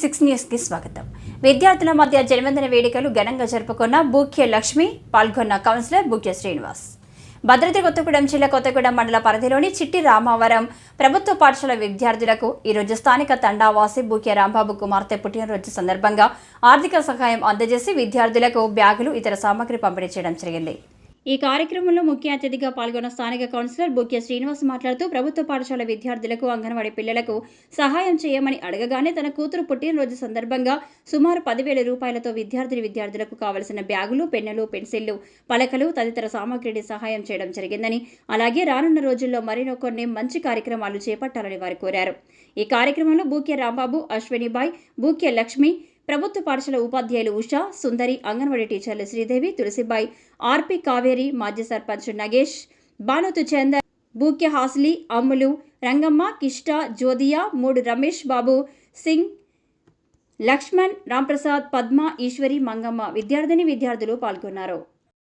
6 న్యూస్కి స్వాగతం. విద్యార్థుల మధ్య జన్మదిన వేడుకలు ఘనంగా జరుపుకున్న బూక్య లక్ష్మి, పాల్గొన్న కౌన్సిలర్ బూక్య శ్రీనివాస్. భద్రాద్రి కొత్తగూడెం జిల్లా కొత్తగూడెం మండల పరిధిలోని చిట్టి రామవరం ప్రభుత్వ పాఠశాల విద్యార్థులకు ఈరోజు స్థానిక తండావాసి బూక్య రాంబాబు కుమార్తె పుట్టినరోజు సందర్భంగా ఆర్థిక సహాయం అందజేసి విద్యార్థులకు బ్యాగులు, ఇతర సామగ్రి పంపిణీ చేయడం జరిగింది. ఈ కార్యక్రమంలో ముఖ్య అతిథిగా పాల్గొన్న స్థానిక కౌన్సిలర్ బూక్య శ్రీనివాస్ మాట్లాడుతూ ప్రభుత్వ పాఠశాల విద్యార్థులకు, అంగన్వాడీ పిల్లలకు సహాయం చేయమని అడగగానే తన కూతురు పుట్టినరోజు సందర్భంగా సుమారు 10,000 రూపాయలతో విద్యార్థులకు కావలసిన బ్యాగులు, పెన్నులు, పెన్సిళ్లు, పలకలు తదితర సామగ్రిని సహాయం చేయడం జరిగిందని, అలాగే రానున్న రోజుల్లో మరికొన్ని మంచి కార్యక్రమాలు చేపట్టాలని వారు కోరారు. ఈ కార్యక్రమంలో బూక్య రాంబాబు, అశ్వినిబాయ్, బూక్య లక్ష్మి, ప్రభుత్వ పాఠశాల ఉపాధ్యాయులు ఉషా, సుందరి, అంగన్వాడీ టీచర్లు శ్రీదేవి, తులసిబాయి, ఆర్పి కావేరి, మాజీ సర్పంచ్ నగేష్, బానోతు చందర్, బూక్య హాస్లీ, అమ్ములు, రంగమ్మ, కిష్ట, జ్యోదియా, మూడు రమేష్ బాబు, సింగ్, లక్ష్మణ్, రాంప్రసాద్, పద్మ, ఈశ్వరి, మంగమ్మ, విద్యార్థులు పాల్గొన్నారు.